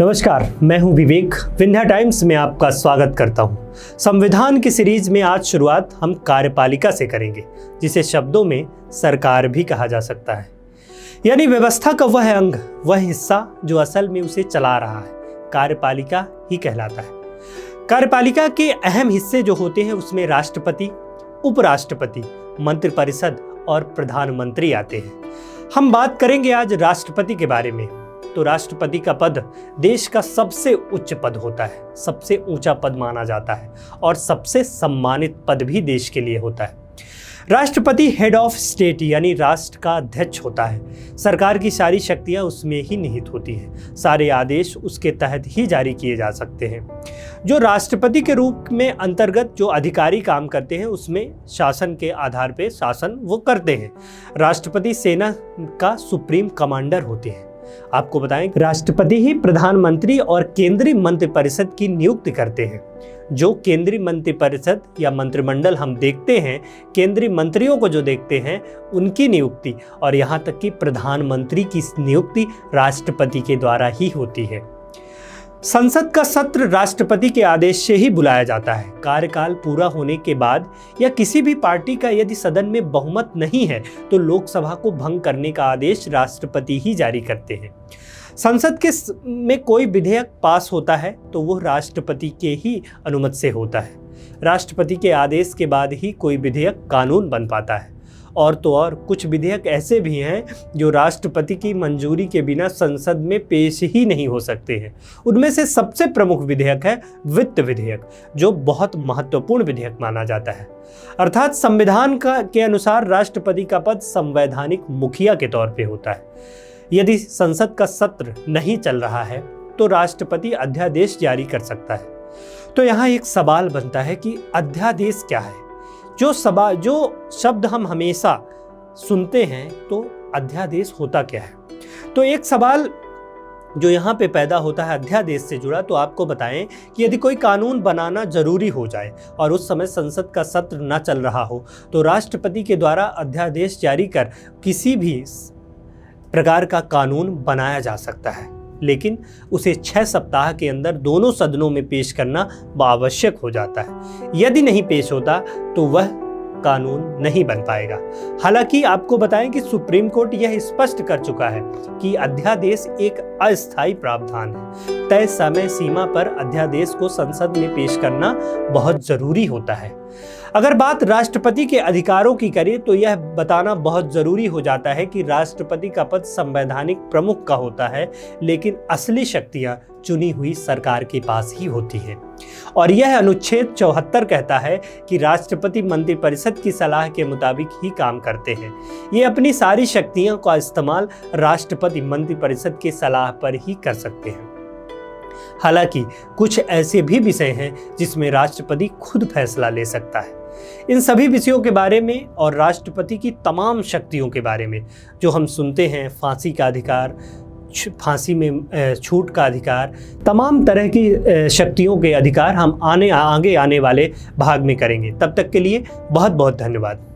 नमस्कार, मैं हूं विवेक। विंध्या टाइम्स में आपका स्वागत करता हूं। संविधान की सीरीज में आज शुरुआत हम कार्यपालिका से करेंगे, जिसे शब्दों में सरकार भी कहा जा सकता है, यानी व्यवस्था का वह अंग, वह हिस्सा जो असल में उसे चला रहा है, कार्यपालिका ही कहलाता है। कार्यपालिका के अहम हिस्से जो होते हैं उसमें राष्ट्रपति, उपराष्ट्रपति, मंत्रिपरिषद और प्रधानमंत्री आते हैं। हम बात करेंगे आज राष्ट्रपति के बारे में। तो राष्ट्रपति का पद देश का सबसे उच्च पद होता है, सबसे ऊंचा पद माना जाता है और सबसे सम्मानित पद भी देश के लिए होता है। राष्ट्रपति हेड ऑफ स्टेट यानी राष्ट्र का अध्यक्ष होता है। सरकार की सारी शक्तियां उसमें ही निहित होती हैं। सारे आदेश उसके तहत ही जारी किए जा सकते हैं। जो राष्ट्रपति के रूप में अंतर्गत जो अधिकारी काम करते हैं उसमें शासन के आधार पर शासन वो करते हैं। राष्ट्रपति सेना का सुप्रीम कमांडर होते हैं। आपको बताएं, राष्ट्रपति ही प्रधानमंत्री और केंद्रीय मंत्रिपरिषद की नियुक्ति करते हैं। जो केंद्रीय मंत्रिपरिषद या मंत्रिमंडल हम देखते हैं, केंद्रीय मंत्रियों को जो देखते हैं, उनकी नियुक्ति और यहाँ तक कि प्रधानमंत्री की नियुक्ति राष्ट्रपति के द्वारा ही होती है। संसद का सत्र राष्ट्रपति के आदेश से ही बुलाया जाता है। कार्यकाल पूरा होने के बाद या किसी भी पार्टी का यदि सदन में बहुमत नहीं है तो लोकसभा को भंग करने का आदेश राष्ट्रपति ही जारी करते हैं। संसद के में कोई विधेयक पास होता है तो वो राष्ट्रपति के ही अनुमति से होता है। राष्ट्रपति के आदेश के बाद ही कोई विधेयक कानून बन पाता है। और तो और कुछ विधेयक ऐसे भी हैं जो राष्ट्रपति की मंजूरी के बिना संसद में पेश ही नहीं हो सकते हैं। उनमें से सबसे प्रमुख विधेयक है वित्त विधेयक, जो बहुत महत्वपूर्ण विधेयक माना जाता है। अर्थात संविधान के अनुसार राष्ट्रपति का पद संवैधानिक मुखिया के तौर पे होता है। यदि संसद का सत्र नहीं चल रहा है तो राष्ट्रपति अध्यादेश जारी कर सकता है। तो यहाँ एक सवाल बनता है कि अध्यादेश क्या है। जो शब्द हम हमेशा सुनते हैं, तो अध्यादेश होता क्या है। तो एक सवाल जो यहाँ पे पैदा होता है अध्यादेश से जुड़ा, तो आपको बताएं कि यदि कोई कानून बनाना जरूरी हो जाए और उस समय संसद का सत्र न चल रहा हो तो राष्ट्रपति के द्वारा अध्यादेश जारी कर किसी भी प्रकार का कानून बनाया जा सकता है, लेकिन उसे 6 सप्ताह के अंदर दोनों सदनों में पेश करना आवश्यक हो जाता है। यदि नहीं पेश होता तो वह कानून नहीं बन पाएगा। हालांकि आपको बताएं कि सुप्रीम कोर्ट यह स्पष्ट कर चुका है कि अध्यादेश एक अस्थायी प्रावधान है। तय समय सीमा पर अध्यादेश को संसद में पेश करना बहुत जरूरी होता है। अगर बात राष्ट्रपति के अधिकारों की करें तो यह बताना बहुत जरूरी हो जाता है कि राष्ट्रपति का पद संवैधानिक प्रमुख का होता है, लेकिन असली शक्तियां चुनी हुई सरकार के पास ही होती हैं। और यह अनुच्छेद 74 कहता है कि राष्ट्रपति मंत्रिपरिषद की सलाह के मुताबिक ही काम करते हैं। ये अपनी सारी शक्तियों का इस्तेमाल राष्ट्रपति मंत्रिपरिषद की सलाह पर ही कर सकते हैं। हालांकि कुछ ऐसे भी विषय हैं जिसमें राष्ट्रपति खुद फैसला ले सकता है। इन सभी विषयों के बारे में और राष्ट्रपति की तमाम शक्तियों के बारे में जो हम सुनते हैं, फांसी का अधिकार, फांसी में छूट का अधिकार, तमाम तरह की शक्तियों के अधिकार हम आगे आने वाले भाग में करेंगे। तब तक के लिए बहुत बहुत धन्यवाद।